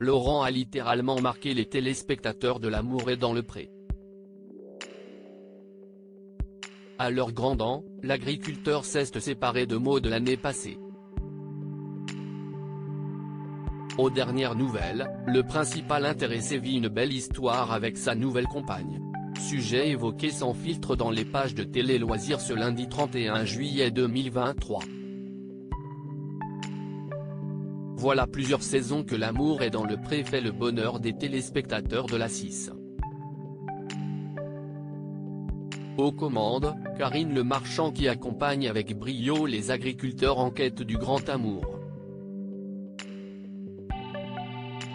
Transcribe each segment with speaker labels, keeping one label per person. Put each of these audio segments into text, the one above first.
Speaker 1: Laurent a littéralement marqué les téléspectateurs de L'amour est dans le pré. À leur grand dam, l'agriculteur s'est séparé de Maud l'année passée. Aux dernières nouvelles, le principal intéressé vit une belle histoire avec sa nouvelle compagne. Sujet évoqué sans filtre dans les pages de Télé Loisirs ce lundi 31 juillet 2023. Voilà plusieurs saisons que L'amour est dans le pré fait le bonheur des téléspectateurs de la 6. Aux commandes, Karine Le Marchand qui accompagne avec brio les agriculteurs en quête du grand amour.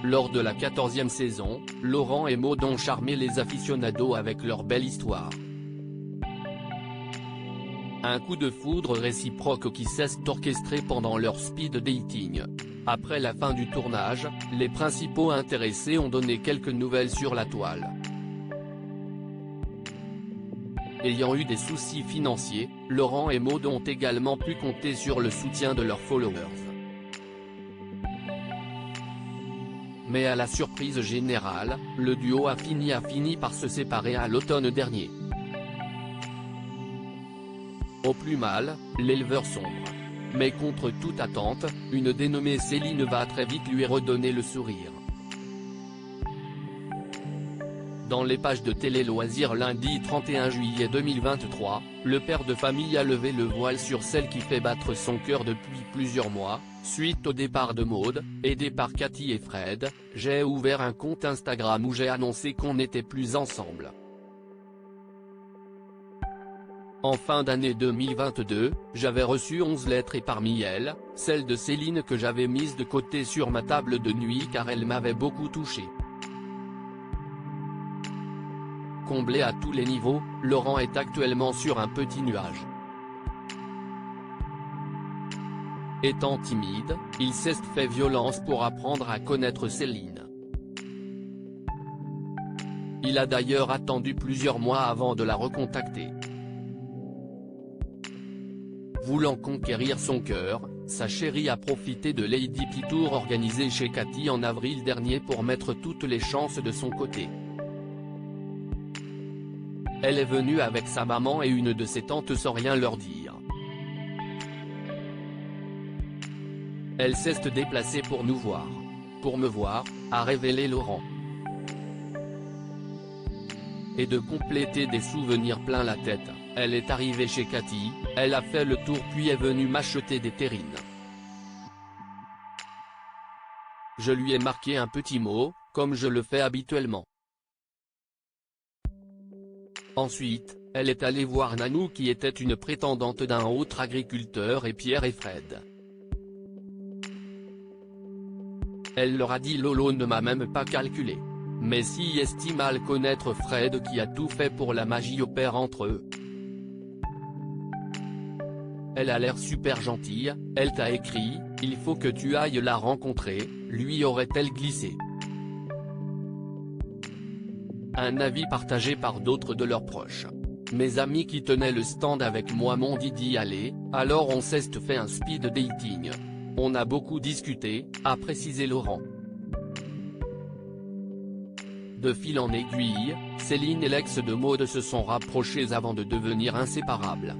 Speaker 1: Lors de la 14e saison, Laurent et Maud ont charmé les aficionados avec leur belle histoire. Un coup de foudre réciproque qui s'est orchestré pendant leur speed dating. Après la fin du tournage, les principaux intéressés ont donné quelques nouvelles sur la toile. Ayant eu des soucis financiers, Laurent et Maud ont également pu compter sur le soutien de leurs followers. Mais à la surprise générale, le duo a fini par se séparer à l'automne dernier. Au plus mal, l'éleveur sombre. Mais contre toute attente, une dénommée Céline va très vite lui redonner le sourire. Dans les pages de Télé Loisirs lundi 31 juillet 2023, le père de famille a levé le voile sur celle qui fait battre son cœur depuis plusieurs mois. Suite au départ de Maud, aidé par Cathy et Fred, j'ai ouvert un compte Instagram où j'ai annoncé qu'on n'était plus ensemble. En fin d'année 2022, j'avais reçu 11 lettres et parmi elles, celle de Céline que j'avais mise de côté sur ma table de nuit car elle m'avait beaucoup touché. Comblé à tous les niveaux, Laurent est actuellement sur un petit nuage. Étant timide, il s'est fait violence pour apprendre à connaître Céline. Il a d'ailleurs attendu plusieurs mois avant de la recontacter. Voulant conquérir son cœur, sa chérie a profité de Lady P Tour organisé chez Cathy en avril dernier pour mettre toutes les chances de son côté. Elle est venue avec sa maman et une de ses tantes sans rien leur dire. Elle s'est déplacée pour nous voir. Pour me voir, a révélé Laurent. Et de compléter des souvenirs plein la tête, elle est arrivée chez Cathy, elle a fait le tour puis est venue m'acheter des terrines. Je lui ai marqué un petit mot, comme je le fais habituellement. Ensuite, elle est allée voir Nanou qui était une prétendante d'un autre agriculteur et Pierre et Fred. Elle leur a dit Lolo ne m'a même pas calculé. Mais si estime mal connaître Fred qui a tout fait pour la magie opère entre eux. Elle a l'air super gentille, elle t'a écrit, il faut que tu ailles la rencontrer, lui aurait-elle glissé. Un avis partagé par d'autres de leurs proches. Mes amis qui tenaient le stand avec moi m'ont dit d'y aller, alors on s'est fait un speed dating. On a beaucoup discuté, a précisé Laurent. De fil en aiguille, Céline et l'ex de Maud se sont rapprochés avant de devenir inséparables.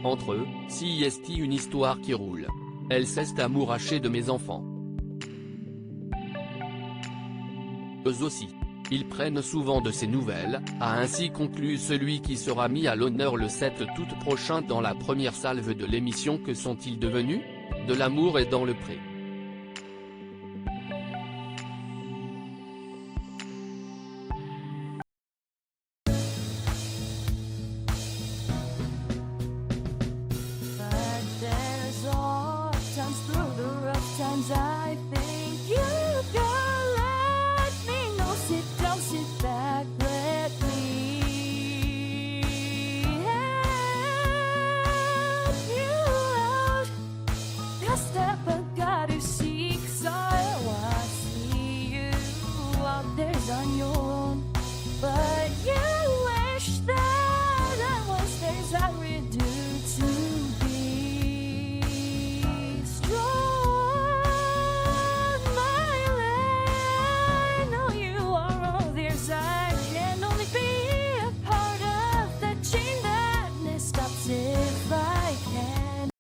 Speaker 1: Entre eux, si est une histoire qui roule. Elle s'est amourachée de mes enfants. Eux aussi. Ils prennent souvent de ses nouvelles, a ainsi conclu celui qui sera mis à l'honneur le 7 août prochain dans la première salve de l'émission Que sont-ils devenus ? De l'amour est dans le pré.